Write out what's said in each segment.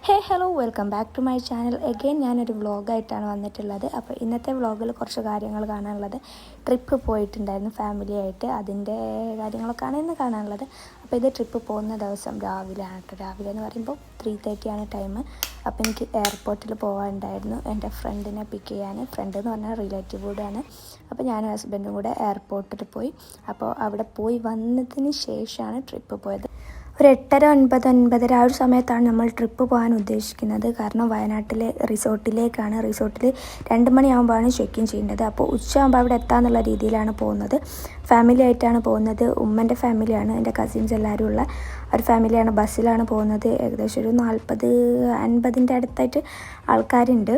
Hello welcome back to my channel. Again ഞാനൊരു വ്ളോഗായിട്ടാണ് വന്നിട്ടുള്ളത്. അപ്പോൾ ഇന്നത്തെ വ്ളോഗിൽ കുറച്ച് കാര്യങ്ങൾ കാണാനുള്ളത്. ട്രിപ്പ് പോയിട്ടുണ്ടായിരുന്നു ഫാമിലി ആയിട്ട്, അതിൻ്റെ കാര്യങ്ങളൊക്കെയാണ് ഇന്ന് കാണാനുള്ളത്. അപ്പോൾ ഇത് ട്രിപ്പ് പോകുന്ന ദിവസം രാവിലെയാണ് കേട്ടോ. രാവിലെ എന്ന് പറയുമ്പോൾ 3:30 ആണ് ടൈം. അപ്പോൾ എനിക്ക് എയർപോർട്ടിൽ പോകാനുണ്ടായിരുന്നു എൻ്റെ ഫ്രണ്ടിനെ പിക്ക് ചെയ്യാൻ. ഫ്രണ്ട് എന്ന് പറഞ്ഞാൽ റിലേറ്റീവ് കൂടെയാണ്. അപ്പോൾ ഞാനും ഹസ്ബൻഡും കൂടെ എയർപോർട്ടിൽ പോയി. അപ്പോൾ അവിടെ പോയി വന്നതിന് ശേഷമാണ് ട്രിപ്പ് പോയത്. ഒരു 8:30 ആ ഒരു സമയത്താണ് നമ്മൾ ട്രിപ്പ് പോകാൻ ഉദ്ദേശിക്കുന്നത്. കാരണം വയനാട്ടിലെ റിസോർട്ടിലേക്കാണ്. റിസോർട്ടിൽ 2 മണിയാകുമ്പോഴാണ് ചെക്ക് ഇൻ ചെയ്യേണ്ടത്. അപ്പോൾ ഉച്ചയാകുമ്പോൾ അവിടെ എത്താമെന്നുള്ള രീതിയിലാണ് പോകുന്നത്. ഫാമിലി ആയിട്ടാണ് പോകുന്നത്. ഉമ്മൻ്റെ ഫാമിലിയാണ്, എൻ്റെ കസിൻസ് എല്ലാവരും ഉള്ള ഒരു ഫാമിലിയാണ്. ബസ്സിലാണ് പോകുന്നത്. ഏകദേശം ഒരു 40-50 അടുത്തായിട്ട് ആൾക്കാരുണ്ട്.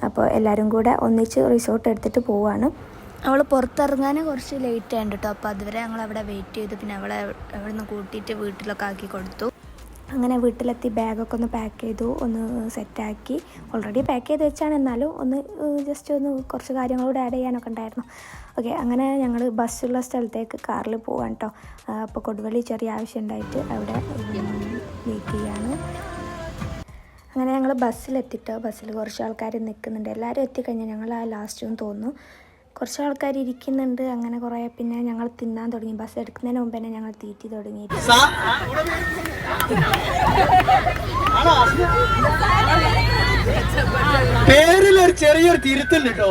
അപ്പോൾ എല്ലാവരും കൂടെ ഒന്നിച്ച് റിസോർട്ട് എടുത്തിട്ട് പോവുകയാണ്. അവൾ പുറത്തിറങ്ങാൻ കുറച്ച് ലേറ്റ് ആയിട്ട് കേട്ടോ. അപ്പോൾ അതുവരെ ഞങ്ങൾ അവിടെ വെയിറ്റ് ചെയ്തു. പിന്നെ അവിടെ നിന്ന് കൂട്ടിയിട്ട് വീട്ടിലൊക്കെ ആക്കി കൊടുത്തു. അങ്ങനെ വീട്ടിലെത്തി ബാഗൊക്കെ ഒന്ന് പാക്ക് ചെയ്തു, ഒന്ന് സെറ്റാക്കി. ഓൾറെഡി പാക്ക് ചെയ്ത് വെച്ചാണ്, എന്നാലും ഒന്ന് ജസ്റ്റ് ഒന്ന് കുറച്ച് കാര്യങ്ങളൂടെ ആഡ് ചെയ്യാനൊക്കെ ഉണ്ടായിരുന്നു. ഓക്കെ, അങ്ങനെ ഞങ്ങൾ ബസ്സുള്ള സ്ഥലത്തേക്ക് കാറിൽ പോകാൻ കേട്ടോ. അപ്പോൾ കൊടുവള്ളി ചെറിയ ആവശ്യം ഉണ്ടായിട്ട് അവിടെ വെയിറ്റ് ചെയ്യാണ്. അങ്ങനെ ഞങ്ങൾ ബസ്സിലെത്തിട്ടോ. ബസ്സിൽ കുറച്ച് ആൾക്കാർ നിൽക്കുന്നുണ്ട്. എല്ലാവരും എത്തിക്കഴിഞ്ഞാൽ ഞങ്ങൾ ആ ലാസ്റ്റെന്ന് തോന്നുന്നു. കുറച്ച് ആൾക്കാർ ഇരിക്കുന്നുണ്ട്. അങ്ങനെ കുറേ പിന്നെ ഞങ്ങൾ തിന്നാൻ തുടങ്ങി. ബസ് എടുക്കുന്നതിന് മുമ്പ് തന്നെ ഞങ്ങൾ തീറ്റി തുടങ്ങി. പേരിലൊരു ചെറിയൊരു തിരുത്തുണ്ട് കേട്ടോ.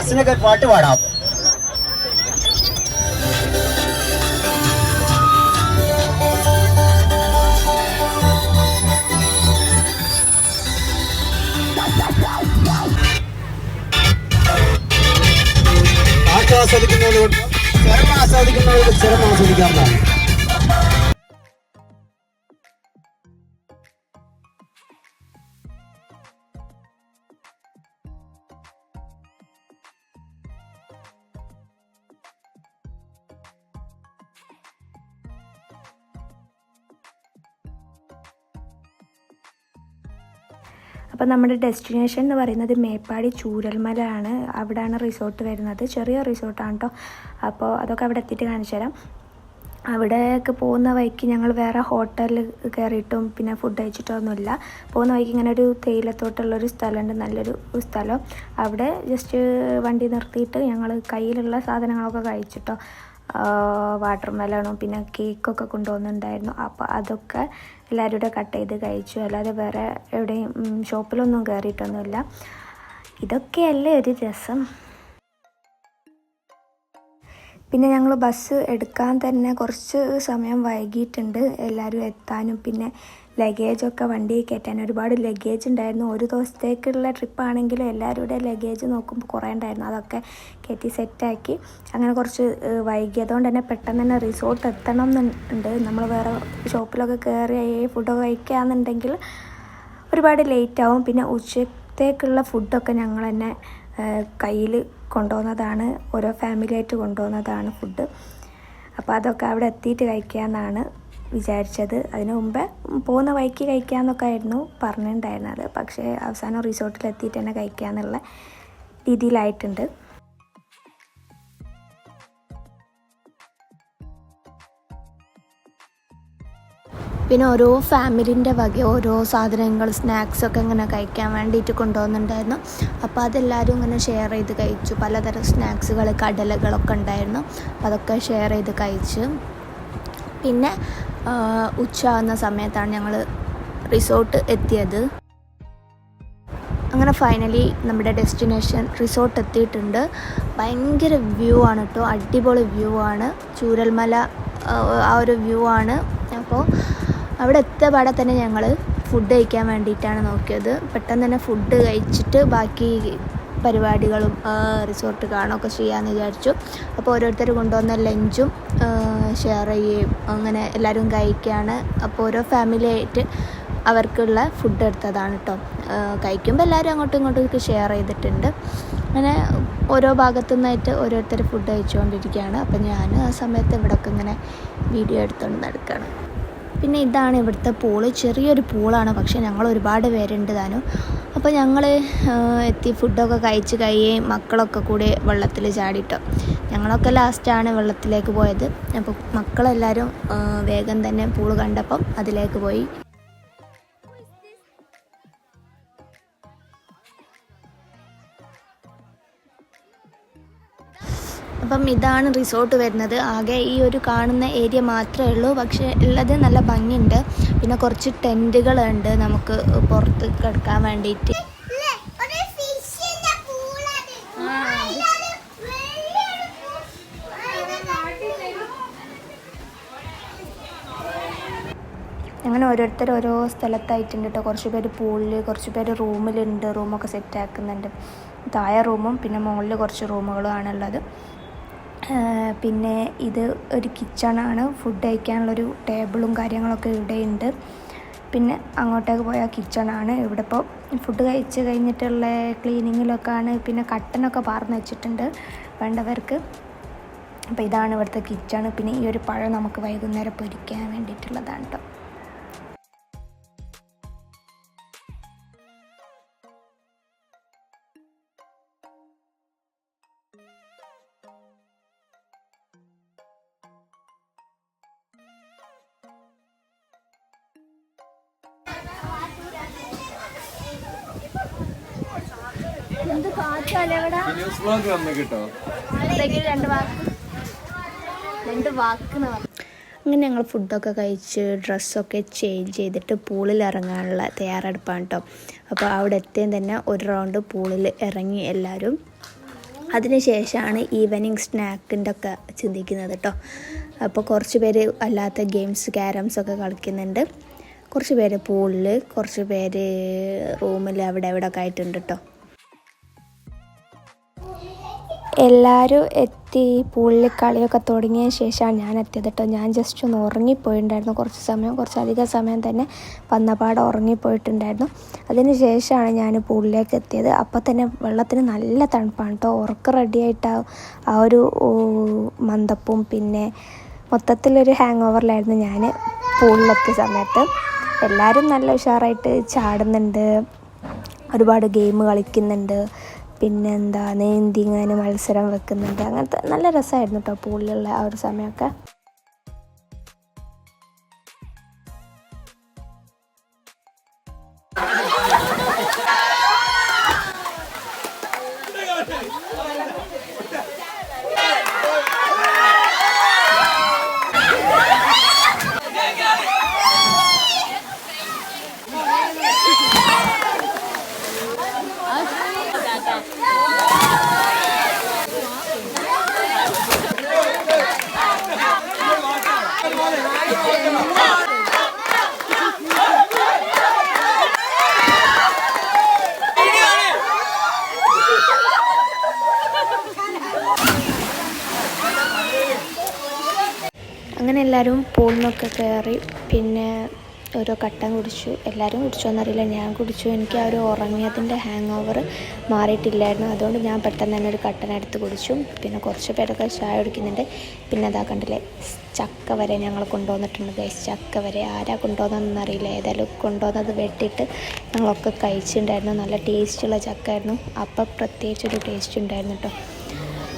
അസിനൊക്കെ പാട്ട് പാടാം. ആസ്വദിക്കുന്നവരോട് ചരം ആസ്വദിക്കുന്നവരോട് ചരം ആസ്വദിക്കാവുന്നതാണ്. അപ്പോൾ നമ്മുടെ ഡെസ്റ്റിനേഷൻ എന്ന് പറയുന്നത് മേപ്പാടി ചൂരൽമല ആണ്. അവിടെയാണ് റിസോർട്ട് വരുന്നത്. ചെറിയ റിസോർട്ടാണ് കേട്ടോ. അപ്പോൾ അതൊക്കെ അവിടെ എത്തിയിട്ട് കാണിച്ചു തരാം. അവിടേക്ക് പോകുന്ന വഴിക്ക് ഞങ്ങൾ വേറെ ഹോട്ടലിൽ കയറിയിട്ടും പിന്നെ ഫുഡ് കഴിച്ചിട്ടൊന്നുമില്ല. പോകുന്ന വഴിക്ക് ഇങ്ങനെ ഒരു തേയിലത്തോട്ടുള്ളൊരു സ്ഥലമുണ്ട്, നല്ലൊരു സ്ഥലം. അവിടെ ജസ്റ്റ് വണ്ടി നിർത്തിയിട്ട് ഞങ്ങൾ കയ്യിലുള്ള സാധനങ്ങളൊക്കെ കഴിച്ചിട്ടോ. വാട്ടർ മെലണും പിന്നെ കേക്കൊക്കെ കൊണ്ടുവന്നിട്ടുണ്ടായിരുന്നു. അപ്പോൾ അതൊക്കെ എല്ലാവരും കൂടെ കട്ട് ചെയ്ത് കഴിച്ചു. അല്ലാതെ വേറെ എവിടെയും ഷോപ്പിലൊന്നും കയറിയിട്ടൊന്നുമില്ല. ഇതൊക്കെയല്ലേ ഒരു രസം. പിന്നെ ഞങ്ങൾ ബസ് എടുക്കാൻ തന്നെ കുറച്ച് സമയം വൈകിയിട്ടുണ്ട് എല്ലാവരും എത്താനും. പിന്നെ ലഗേജൊക്കെ വണ്ടിയിൽ കയറ്റാൻ ഒരുപാട് ലഗേജ് ഉണ്ടായിരുന്നു. ഒരു ദിവസത്തേക്കുള്ള ട്രിപ്പാണെങ്കിലും എല്ലാവരും കൂടെ ലഗേജ് നോക്കുമ്പോൾ കുറേ ഉണ്ടായിരുന്നു. അതൊക്കെ കയറ്റി സെറ്റാക്കി. അങ്ങനെ കുറച്ച് വൈകിയതുകൊണ്ട് തന്നെ പെട്ടെന്ന് തന്നെ റിസോർട്ട് എത്തണം എന്നുണ്ട്. നമ്മൾ വേറെ ഷോപ്പിലൊക്കെ കയറി ഫുഡൊക്കെ കഴിക്കുകയാണെന്നുണ്ടെങ്കിൽ ഒരുപാട് ലേറ്റ് ആവും. പിന്നെ ഉച്ചത്തേക്കുള്ള ഫുഡൊക്കെ ഞങ്ങൾ തന്നെ കയ്യിൽ കൊണ്ടുപോകുന്നതാണ്. ഓരോ ഫാമിലി ആയിട്ട് കൊണ്ടുപോകുന്നതാണ് ഫുഡ്. അപ്പോൾ അതൊക്കെ അവിടെ എത്തിയിട്ട് കഴിക്കാമെന്നാണ് വിചാരിച്ചത്. അതിന് മുമ്പേ പോകുന്ന വഴിക്ക് കഴിക്കാമെന്നൊക്കെ ആയിരുന്നു പറഞ്ഞിട്ടുണ്ടായിരുന്നത്. പക്ഷേ അവസാനം റിസോർട്ടിൽ എത്തിയിട്ട് തന്നെ കഴിക്കാമെന്നുള്ള രീതിയിലായിട്ടുണ്ട്. പിന്നെ ഓരോ ഫാമിലിൻ്റെ വക ഓരോ സാധനങ്ങൾ സ്നാക്സൊക്കെ ഇങ്ങനെ കഴിക്കാൻ വേണ്ടിയിട്ട് കൊണ്ടുപോകുന്നുണ്ടായിരുന്നു. അപ്പോൾ അതെല്ലാവരും ഇങ്ങനെ ഷെയർ ചെയ്ത് കഴിച്ചു. പലതരം സ്നാക്സുകൾ, കടലകളൊക്കെ ഉണ്ടായിരുന്നു. അപ്പോൾ അതൊക്കെ ഷെയർ ചെയ്ത് കഴിച്ച് പിന്നെ ഉച്ചയാകുന്ന സമയത്താണ് ഞങ്ങൾ റിസോർട്ട് എത്തിയത്. അങ്ങനെ ഫൈനലി നമ്മുടെ ഡെസ്റ്റിനേഷൻ റിസോർട്ട് എത്തിയിട്ടുണ്ട്. ഭയങ്കര വ്യൂ ആണ് കേട്ടോ. അടിപൊളി വ്യൂ ആണ്. ചൂരൽമല ആ ഒരു വ്യൂ ആണ്. അപ്പോൾ അവിടെ എത്തിയ പാടെ തന്നെ ഞങ്ങൾ ഫുഡ് കഴിക്കാൻ വേണ്ടിയിട്ടാണ് നോക്കിയത്. പെട്ടെന്ന് തന്നെ ഫുഡ് കഴിച്ചിട്ട് ബാക്കി പരിപാടികളും റിസോർട്ട് കാണുകയൊക്കെ ചെയ്യാമെന്ന് വിചാരിച്ചു. അപ്പോൾ ഓരോരുത്തർ കൊണ്ടുവന്ന ലഞ്ചും ഷെയർ ചെയ്യുകയും അങ്ങനെ എല്ലാവരും കഴിക്കുകയാണ്. അപ്പോൾ ഓരോ ഫാമിലി ആയിട്ട് അവർക്കുള്ള ഫുഡ് എടുത്തതാണ് കേട്ടോ. കഴിക്കുമ്പോൾ എല്ലാവരും അങ്ങോട്ടും ഇങ്ങോട്ടും ഷെയർ ചെയ്തിട്ടുണ്ട്. അങ്ങനെ ഓരോ ഭാഗത്തു നിന്നായിട്ട് ഓരോരുത്തർ ഫുഡ് കഴിച്ചുകൊണ്ടിരിക്കുകയാണ്. അപ്പോൾ ഞാൻ ആ സമയത്ത് ഇവിടെയൊക്കെ ഇങ്ങനെ വീഡിയോ എടുത്തുകൊണ്ട് നടക്കുകയാണ്. പിന്നെ ഇതാണ് ഇവിടുത്തെ പൂള്. ചെറിയൊരു പൂളാണ്, പക്ഷേ ഞങ്ങൾ ഒരുപാട് പേരുണ്ട് താനും. അപ്പോൾ ഞങ്ങൾ എത്തി ഫുഡൊക്കെ കഴിച്ച് മക്കളൊക്കെ കൂടി വെള്ളത്തിൽ ചാടിയിട്ടോ. ഞങ്ങളൊക്കെ ലാസ്റ്റാണ് വെള്ളത്തിലേക്ക് പോയത്. അപ്പോൾ മക്കളെല്ലാവരും വേഗം തന്നെ പൂള് കണ്ടപ്പം അതിലേക്ക് പോയി. അപ്പം ഇതാണ് റിസോർട്ട് വരുന്നത്. ആകെ ഈ ഒരു കാണുന്ന ഏരിയ മാത്രമേ ഉള്ളൂ, പക്ഷേ ഉള്ളത് നല്ല ഭംഗിയുണ്ട്. പിന്നെ കുറച്ച് ടെൻറ്റുകളുണ്ട് നമുക്ക് പുറത്ത് കിടക്കാൻ വേണ്ടിയിട്ട്. അങ്ങനെ ഓരോരുത്തർ ഓരോ സ്ഥലത്തായിട്ടുണ്ട് കേട്ടോ. കുറച്ച് പേര് പൂളിൽ, കുറച്ച് പേര് റൂമിലുണ്ട്, റൂമൊക്കെ സെറ്റാക്കുന്നുണ്ട്. താഴെ റൂമും പിന്നെ മുകളിൽ കുറച്ച് റൂമുകളും ആണുള്ളത്. പിന്നെ ഇത് ഒരു കിച്ചണാണ്. ഫുഡ് കഴിക്കാനുള്ളൊരു ടേബിളും കാര്യങ്ങളൊക്കെ ഇവിടെയുണ്ട്. പിന്നെ അങ്ങോട്ടേക്ക് പോയ കിച്ചണാണ്. ഇവിടെ ഇപ്പോൾ ഫുഡ് കഴിച്ച് കഴിഞ്ഞിട്ടുള്ള ക്ലീനിങ്ങിലൊക്കെ ആണ്. പിന്നെ കട്ടനൊക്കെ പാർന്ന് വെച്ചിട്ടുണ്ട് വേണ്ടവർക്ക്. അപ്പോൾ ഇതാണ് ഇവിടുത്തെ കിച്ചണ്. പിന്നെ ഈ ഒരു പഴം നമുക്ക് വൈകുന്നേരം പൊരിക്കാൻ വേണ്ടിയിട്ടുള്ളതാണ് കേട്ടോ. എന്ത് കാറ്റാലേ ഇവിടെ. രണ്ട് വാക്ക് അങ്ങനെ ഞങ്ങൾ ഫുഡൊക്കെ കഴിച്ച് ഡ്രസ്സൊക്കെ ചേഞ്ച് ചെയ്തിട്ട് പൂളിൽ ഇറങ്ങാനുള്ള തയ്യാറെടുപ്പാണ് കേട്ടോ. അപ്പോൾ അവിടെ എത്തിയും തന്നെ ഒരു റൗണ്ട് പൂളിൽ ഇറങ്ങി എല്ലാവരും. അതിനുശേഷമാണ് ഈവനിങ് സ്നാക്കിൻ്റെ ഒക്കെ ചിന്തിക്കുന്നത് കേട്ടോ. അപ്പോൾ കുറച്ച് പേര് അല്ലാത്ത ഗെയിംസ് ക്യാരംസൊക്കെ കളിക്കുന്നുണ്ട്. കുറച്ച് പേര് പൂളിൽ, കുറച്ച് പേര് റൂമിൽ അവിടെ ഒക്കെ ആയിട്ടുണ്ട് കേട്ടോ. എല്ലാവരും എത്തി പൂളിൽ കളിയൊക്കെ തുടങ്ങിയ ശേഷമാണ് ഞാൻ എത്തിയത് കേട്ടോ. ഞാൻ ജസ്റ്റ് ഒന്ന് ഉറങ്ങിപ്പോയിട്ടുണ്ടായിരുന്നു കുറച്ച് സമയം, കുറച്ചധികം സമയം തന്നെ വന്നപാടെ ഉറങ്ങിപ്പോയിട്ടുണ്ടായിരുന്നു. അതിന് ശേഷമാണ് ഞാൻ പൂളിലേക്ക് എത്തിയത്. അപ്പോൾ തന്നെ വെള്ളത്തിന് നല്ല തണുപ്പാണ് കേട്ടോ. ഉറക്കം റെഡിയായിട്ട് ആ ഒരു മന്ദപ്പും പിന്നെ മൊത്തത്തിലൊരു ഹാങ് ഓവറിലായിരുന്നു ഞാൻ പൂളിലെത്തിയ സമയത്ത്. എല്ലാവരും നല്ല ഉഷാറായിട്ട് ചാടുന്നുണ്ട്, ഒരുപാട് ഗെയിം കളിക്കുന്നുണ്ട്, പിന്നെന്താ നീന്തിങ്ങനെ മത്സരം വെക്കുന്നുണ്ട്. അങ്ങനത്തെ നല്ല രസമായിരുന്നു കേട്ടോ പൂളിലുള്ള ആ ഒരു സമയമൊക്കെ. അങ്ങനെ എല്ലാവരും പൂളിനൊക്കെ കയറി പിന്നെ ഓരോ കട്ടൻ കുടിച്ചു. എല്ലാവരും കുടിച്ചോന്നറിയില്ല, ഞാൻ കുടിച്ചു. എനിക്ക് ആ ഒരു ഉറങ്ങിയതിൻ്റെ ഹാങ് ഓവർ മാറിയിട്ടില്ലായിരുന്നു. അതുകൊണ്ട് ഞാൻ പെട്ടെന്ന് തന്നെ ഒരു കട്ടൻ എടുത്ത് കുടിച്ചു. പിന്നെ കുറച്ച് പേരൊക്കെ ചായ കുടിക്കുന്നുണ്ട്. പിന്നെ അതാ കണ്ടില്ലേ, ചക്ക വരെ ഞങ്ങൾ കൊണ്ടുവന്നിട്ടുണ്ട് ഗൈസ്. ചക്ക വരെ ആരാ കൊണ്ടുവന്നതെന്ന് അറിയില്ല, ഏതായാലും കൊണ്ടുവന്നത് വെട്ടിയിട്ട് ഞങ്ങളൊക്കെ കഴിച്ചിട്ടുണ്ടായിരുന്നു. നല്ല ടേസ്റ്റുള്ള ചക്ക ആയിരുന്നു. അപ്പം പ്രത്യേകിച്ചൊരു ടേസ്റ്റ് ഉണ്ടായിരുന്നു കേട്ടോ.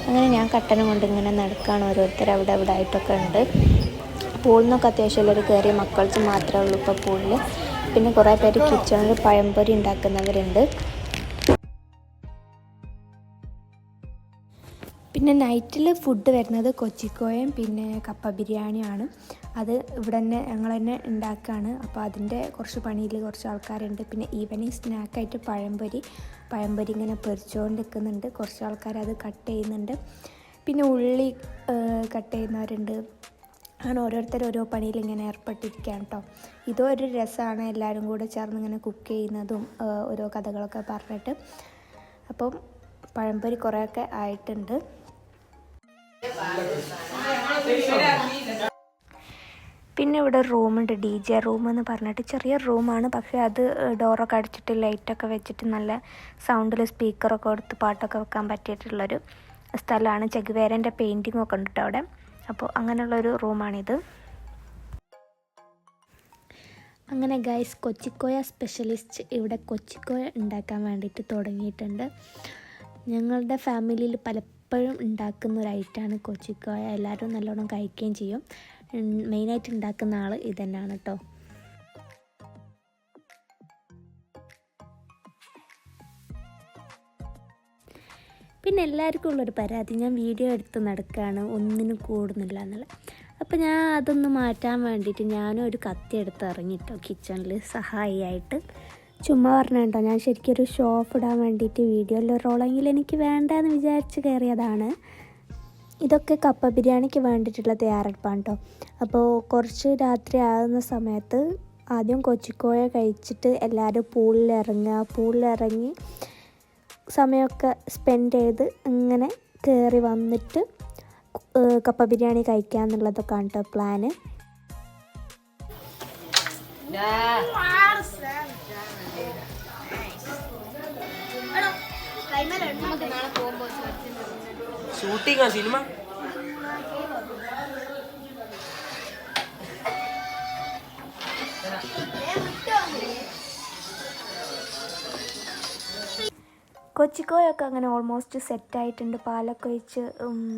അങ്ങനെ ഞാൻ കട്ടനും കൊണ്ട് ഇങ്ങനെ നടക്കുകയാണ്. ഓരോരുത്തർ അവിടെ ഇവിടെ ആയിട്ടൊക്കെ ഉണ്ട്. പൂളിൽ നിന്നൊക്കെ അത്യാവശ്യം എല്ലാവരും കയറിയ മക്കൾക്ക് മാത്രമേ ഉള്ളൂ ഇപ്പോൾ പൂളിൽ. പിന്നെ കുറേ പേര് കിച്ചണിൽ പഴംപൊരി ഉണ്ടാക്കുന്നവരുണ്ട്. പിന്നെ നൈറ്റിൽ ഫുഡ് വരുന്നത് കൊച്ചിക്കോയും പിന്നെ കപ്പ ബിരിയാണിയാണ്. അത് ഇവിടെ തന്നെ ഞങ്ങൾ തന്നെ ഉണ്ടാക്കുകയാണ്. അപ്പോൾ അതിൻ്റെ കുറച്ച് പണിയിൽ കുറച്ച് ആൾക്കാരുണ്ട്. പിന്നെ ഈവനിങ് സ്നാക്കായിട്ട് പഴംപൊരി ഇങ്ങനെ പൊരിച്ചുകൊണ്ട് നിൽക്കുന്നുണ്ട്. കുറച്ച് ആൾക്കാർ അത് കട്ട് ചെയ്യുന്നുണ്ട്. പിന്നെ ഉള്ളി കട്ട് ചെയ്യുന്നവരുണ്ട്. അങ്ങനെ ഓരോരുത്തർ ഓരോ പണിയിൽ ഇങ്ങനെ ഏർപ്പെട്ടിരിക്കുകയാണ് കേട്ടോ. ഇതോ ഒരു രസമാണ്, എല്ലാവരും കൂടെ ചേർന്ന് ഇങ്ങനെ കുക്ക് ചെയ്യുന്നതും ഓരോ കഥകളൊക്കെ പറഞ്ഞിട്ട്. അപ്പം പഴംപൊരി കുറേയൊക്കെ ആയിട്ടുണ്ട്. പിന്നെ ഇവിടെ റൂമുണ്ട്, DJ റൂം എന്ന് പറഞ്ഞിട്ട്. ചെറിയ റൂമാണ്, പക്ഷേ അത് ഡോറൊക്കെ അടിച്ചിട്ട് ലൈറ്റൊക്കെ വെച്ചിട്ട് നല്ല സൗണ്ടിൽ സ്പീക്കറൊക്കെ കൊടുത്ത് പാട്ടൊക്കെ വെക്കാൻ പറ്റിയിട്ടുള്ളൊരു സ്ഥലമാണ്. ചെഗുവേരൻ്റെ പെയിൻറ്റിങ്ങൊക്കെ ഉണ്ട് കേട്ടോ അവിടെ. അപ്പോൾ അങ്ങനെയുള്ളൊരു റൂമാണിത്. അങ്ങനെ ഗൈസ് കൊച്ചിക്കോയ സ്പെഷ്യലിസ്റ്റ് ഇവിടെ കൊച്ചിക്കോയ ഉണ്ടാക്കാൻ വേണ്ടിയിട്ട് തുടങ്ങിയിട്ടുണ്ട്. ഞങ്ങളുടെ ഫാമിലിയിൽ പലപ്പോഴും ഉണ്ടാക്കുന്ന ഒരു ഐറ്റമാണ് കൊച്ചിക്കോയ. എല്ലാവരും നല്ലോണം കഴിക്കുകയും ചെയ്യും. മെയിനായിട്ട് ഉണ്ടാക്കുന്ന ആൾ ഇതന്നെയാണ് കേട്ടോ. പിന്നെ എല്ലാവർക്കും ഉള്ളൊരു പരാതി, ഞാൻ വീഡിയോ എടുത്ത് നടക്കുകയാണ്, ഒന്നിനും കൂടുന്നില്ല എന്നുള്ളത്. അപ്പോൾ ഞാൻ അതൊന്ന് മാറ്റാൻ വേണ്ടിയിട്ട് ഞാനും ഒരു കത്തി എടുത്ത് ഇറങ്ങിട്ടോ കിച്ചണിൽ സഹായിയായിട്ട്. ചുമ്മാ പറഞ്ഞോ, ഞാൻ ശരിക്കും ഒരു ഷോ ഓഫ് ഇടാൻ വേണ്ടിയിട്ട് വീഡിയോയിൽ ഒരു റോളെങ്കിലും എനിക്ക് വേണ്ടെന്ന് വിചാരിച്ച് കയറിയതാണ്. ഇതൊക്കെ കപ്പ ബിരിയാണിക്ക് വേണ്ടിയിട്ടുള്ള തയ്യാറെടുപ്പാണ് കേട്ടോ. അപ്പോൾ കുറച്ച് രാത്രി ആകുന്ന സമയത്ത് ആദ്യം കൊച്ചിക്കോയ കഴിച്ചിട്ട് എല്ലാവരും പൂളിലിറങ്ങി സമയമൊക്കെ സ്പെൻഡ് ചെയ്ത് അങ്ങനെ കയറി വന്നിട്ട് കപ്പ ബിരിയാണി കഴിക്കുക എന്നുള്ളതൊക്കെ ആണ് കേട്ടോ പ്ലാന്. ഷൂട്ടിംഗ് സിനിമ കൊച്ചിക്കോയൊക്കെ അങ്ങനെ ഓൾമോസ്റ്റ് സെറ്റായിട്ടുണ്ട്. പാലൊക്കെ ഒഴിച്ച്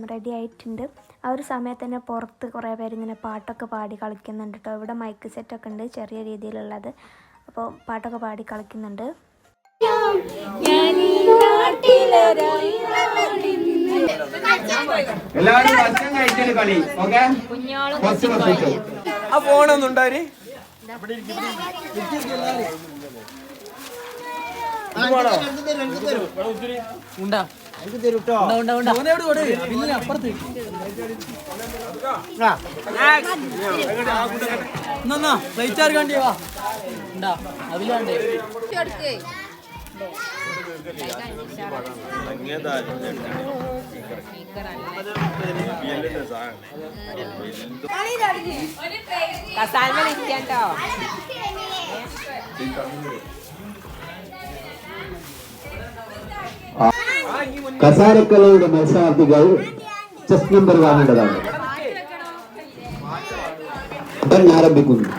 റെഡി ആയിട്ടുണ്ട്. ആ ഒരു സമയത്ത് തന്നെ പുറത്ത് കുറേ പേരിങ്ങനെ പാട്ടൊക്കെ പാടി കളിക്കുന്നുണ്ട് കേട്ടോ. ഇവിടെ മൈക്ക് സെറ്റൊക്കെ ഉണ്ട് ചെറിയ രീതിയിലുള്ളത്. അപ്പോൾ പാട്ടൊക്കെ പാടി കളിക്കുന്നുണ്ട്. ആ ഫോണൊന്നും ഉണ്ടായി കസാരക്കളിയുടെ മത്സരാർത്ഥികൾ ചെസ് നമ്പർ വാങ്ങേണ്ടതാണ്. ആരംഭിക്കുന്നു.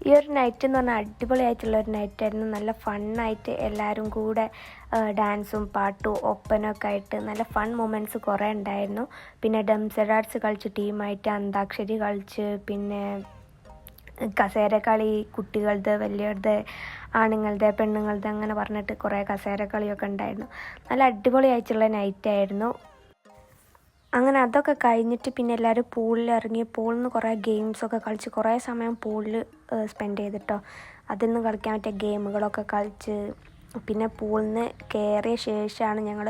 ഈ ഒരു നൈറ്റ് എന്ന് പറഞ്ഞാൽ അടിപൊളിയായിട്ടുള്ളൊരു നൈറ്റായിരുന്നു. നല്ല ഫണ്ണായിട്ട് എല്ലാവരും കൂടെ ഡാൻസും പാട്ടും ഒപ്പനൊക്കെ ആയിട്ട് നല്ല ഫൺ മൊമെൻറ്റ്സ് കുറേ ഉണ്ടായിരുന്നു. പിന്നെ ഡംസഡാർട്സ് കളിച്ച് ടീമായിട്ട് അന്താക്ഷരി കളിച്ച്, പിന്നെ കസേരക്കളി കുട്ടികളുടെ, വലിയവരുടെ, ആണുങ്ങളുടെ, പെണ്ണുങ്ങളുടെ അങ്ങനെ പറഞ്ഞിട്ട് കുറേ കസേരക്കളിയൊക്കെ ഉണ്ടായിരുന്നു. നല്ല അടിപൊളിയായിട്ടുള്ള നൈറ്റായിരുന്നു. അങ്ങനെ അതൊക്കെ കഴിഞ്ഞിട്ട് പിന്നെ എല്ലാവരും പൂളിലിറങ്ങി പൂളിൽ നിന്ന് കുറേ ഗെയിംസൊക്കെ കളിച്ച് കുറേ സമയം പൂളിൽ സ്പെൻഡ് ചെയ്തിട്ടോ. അതിൽ നിന്ന് കളിക്കാൻ പറ്റിയ ഗെയിമുകളൊക്കെ കളിച്ച് പിന്നെ പൂളിൽ നിന്ന് കയറിയ ശേഷമാണ് ഞങ്ങൾ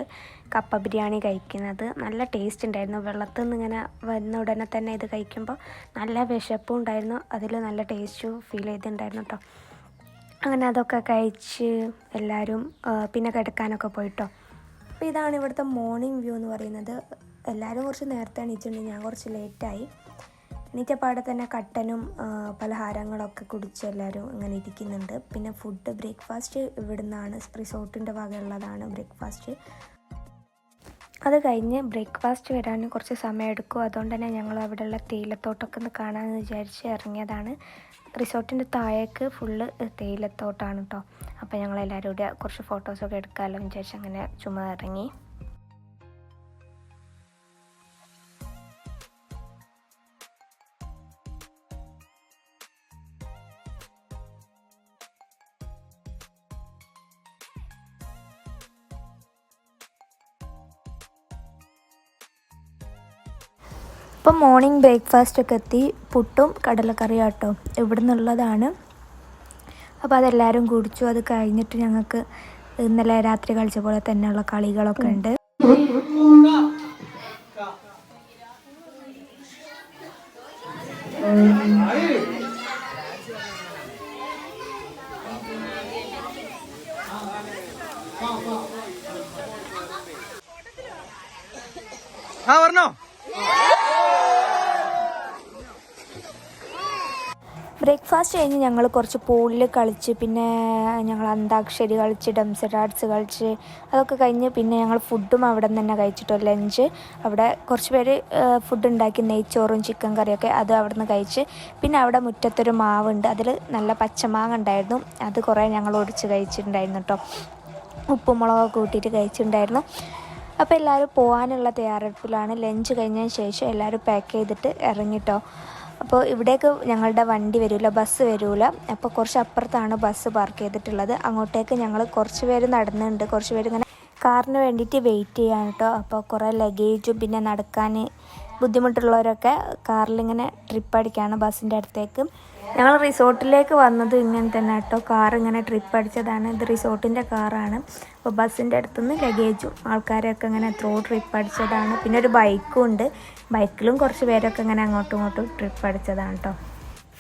കപ്പ ബിരിയാണി കഴിക്കുന്നത്. നല്ല ടേസ്റ്റ് ഉണ്ടായിരുന്നു. വെള്ളത്തിൽ നിന്ന് ഇങ്ങനെ വന്ന ഉടനെ തന്നെ ഇത് കഴിക്കുമ്പോൾ നല്ല വിശപ്പും ഉണ്ടായിരുന്നു. അതിൽ നല്ല ടേസ്റ്റും ഫീൽ ചെയ്തിട്ടുണ്ടായിരുന്നു കേട്ടോ. അങ്ങനെ അതൊക്കെ കഴിച്ച് എല്ലാവരും പിന്നെ കിടക്കാനൊക്കെ പോയിട്ടോ. അപ്പോൾ ഇതാണ് ഇവിടുത്തെ മോർണിംഗ് വ്യൂ എന്ന് പറയുന്നത്. എല്ലാവരും കുറച്ച് നേരത്തെ എണീച്ചിട്ടുണ്ട്, ഞാൻ കുറച്ച് ലേറ്റായി. എണീറ്റപ്പാടെ തന്നെ കട്ടനും പലഹാരങ്ങളൊക്കെ കുടിച്ച് എല്ലാവരും അങ്ങനെ ഇരിക്കുന്നുണ്ട്. പിന്നെ ഫുഡ് ബ്രേക്ക്ഫാസ്റ്റ് ഇവിടുന്നാണ്, റിസോർട്ടിൻ്റെ വകയുള്ളതാണ് ബ്രേക്ക്ഫാസ്റ്റ്. അത് കഴിഞ്ഞ് ബ്രേക്ക്ഫാസ്റ്റ് വരാൻ കുറച്ച് സമയം എടുക്കും. അതുകൊണ്ട് തന്നെ ഞങ്ങൾ അവിടെയുള്ള തേയിലത്തോട്ടമൊക്കെ ഒന്ന് കാണാമെന്ന് വിചാരിച്ച് ഇറങ്ങിയതാണ്. റിസോർട്ടിൻ്റെ താഴേക്ക് ഫുള്ള് തേയിലത്തോട്ടമാണ് കേട്ടോ. അപ്പോൾ ഞങ്ങളെല്ലാവരും കൂടി കുറച്ച് ഫോട്ടോസൊക്കെ എടുക്കാമല്ലോ എന്ന് വിചാരിച്ച് അങ്ങനെ ചുമ്മാ ഇറങ്ങി. ഇപ്പം മോർണിംഗ് ബ്രേക്ക്ഫാസ്റ്റൊക്കെ എത്തി. പുട്ടും കടലക്കറിയും കേട്ടോ ഇവിടെ നിന്നുള്ളതാണ്. അപ്പോൾ അതെല്ലാവരും കുടിച്ചു. അത് കഴിഞ്ഞിട്ട് ഞങ്ങൾക്ക് ഇന്നലെ രാത്രി കളിച്ച പോലെ തന്നെയുള്ള കളികളൊക്കെ ഉണ്ട്. ബ്രേക്ക്ഫാസ്റ്റ് കഴിഞ്ഞ് ഞങ്ങൾ കുറച്ച് പൂളിൽ കളിച്ച്, പിന്നെ ഞങ്ങൾ അന്താക്ഷരി കളിച്ച്, ഡംസ് ഡാൻസ് കളിച്ച്, അതൊക്കെ കഴിഞ്ഞ് പിന്നെ ഞങ്ങൾ ഫുഡും അവിടെ നിന്ന് തന്നെ കഴിച്ചിട്ടോ. ലഞ്ച് അവിടെ കുറച്ച് പേര് ഫുഡ് ഉണ്ടാക്കി, നെയ്ച്ചോറും ചിക്കൻ കറിയൊക്കെ അത് അവിടെ നിന്ന് കഴിച്ച്. പിന്നെ അവിടെ മുറ്റത്തൊരു മാവുണ്ട്, അതിൽ നല്ല പച്ചമാങ്ങ ഉണ്ടായിരുന്നു. അത് കുറേ ഞങ്ങൾ ഒടിച്ച് കഴിച്ചിട്ടുണ്ടായിരുന്നു കേട്ടോ. ഉപ്പും മുളകൊക്കെ കൂട്ടിയിട്ട് കഴിച്ചിട്ടുണ്ടായിരുന്നു. അപ്പോൾ എല്ലാവരും പോകാനുള്ള തയ്യാറെടുപ്പിലാണ്. ലഞ്ച് കഴിഞ്ഞതിന് ശേഷം എല്ലാവരും പാക്ക് ചെയ്തിട്ട് ഇറങ്ങിട്ടോ. അപ്പോൾ ഇവിടേക്ക് ഞങ്ങളുടെ വണ്ടി വരില്ല, ബസ് വരില്ല. അപ്പോൾ കുറച്ച് അപ്പുറത്താണ് ബസ് പാർക്ക് ചെയ്തിട്ടുള്ളത്. അങ്ങോട്ടേക്ക് ഞങ്ങൾ കുറച്ച് പേര് നടന്നുണ്ട്, കുറച്ച് പേര് ഇങ്ങനെ കാറിന് വേണ്ടിയിട്ട് വെയിറ്റ് ചെയ്യാൻ കേട്ടോ. അപ്പോൾ കുറേ ലഗേജും പിന്നെ നടക്കാൻ ബുദ്ധിമുട്ടുള്ളവരൊക്കെ കാറിലിങ്ങനെ ട്രിപ്പ് അടിക്കുകയാണ് ബസ്സിൻ്റെ അടുത്തേക്ക്. ഞങ്ങൾ റിസോർട്ടിലേക്ക് വന്നത് ഇങ്ങനെ തന്നെ കേട്ടോ, കാർ ഇങ്ങനെ ട്രിപ്പ് അടിച്ചതാണ്. ഇത് റിസോർട്ടിൻ്റെ കാറാണ്. അപ്പോൾ ബസ്സിൻ്റെ അടുത്തുനിന്ന് ലഗേജും ആൾക്കാരൊക്കെ ഇങ്ങനെ ത്രൂ ട്രിപ്പ് അടിച്ചതാണ്. പിന്നെ ഒരു ബൈക്കും ഉണ്ട്, ബൈക്കിലും കുറച്ച് പേരൊക്കെ ഇങ്ങനെ അങ്ങോട്ടും ഇങ്ങോട്ടും ട്രിപ്പ് അടിച്ചതാണ് കേട്ടോ.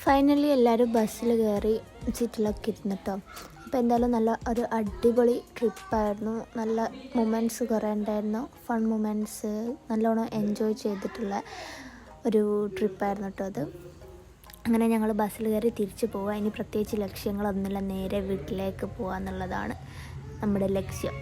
ഫൈനലി എല്ലാവരും ബസ്സിൽ കയറി സീറ്റിലൊക്കെ ഇരുന്നിട്ടോ. അപ്പോൾ എന്തായാലും നല്ല ഒരു അടിപൊളി ട്രിപ്പായിരുന്നു. നല്ല മൊമെൻറ്റ്സ് കുറേ ഉണ്ടായിരുന്നു, ഫൺ മൊമെൻറ്റ്സ്, നല്ലോണം എൻജോയ് ചെയ്തിട്ടുള്ള ഒരു ട്രിപ്പായിരുന്നു കേട്ടോ അത്. അങ്ങനെ ഞങ്ങൾ ബസ്സിൽ കയറി തിരിച്ചു പോവുക. ഇനി പ്രത്യേകിച്ച് ലക്ഷ്യങ്ങളൊന്നുമില്ല, നേരെ വീട്ടിലേക്ക് പോകുക എന്നുള്ളതാണ് നമ്മുടെ ലക്ഷ്യം.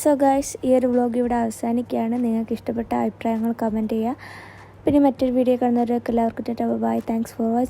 സോ ഗൈസ്, ഈ ഒരു വ്ളോഗ് ഇവിടെ അവസാനിക്കുകയാണ്. നിങ്ങൾക്ക് ഇഷ്ടപ്പെട്ട അഭിപ്രായങ്ങൾ കമൻറ്റ് ചെയ്യുക. പിന്നെ മറ്റൊരു വീഡിയോ കാണുന്നവരൊക്കെ എല്ലാവർക്കും tata bye. Thanks for watching.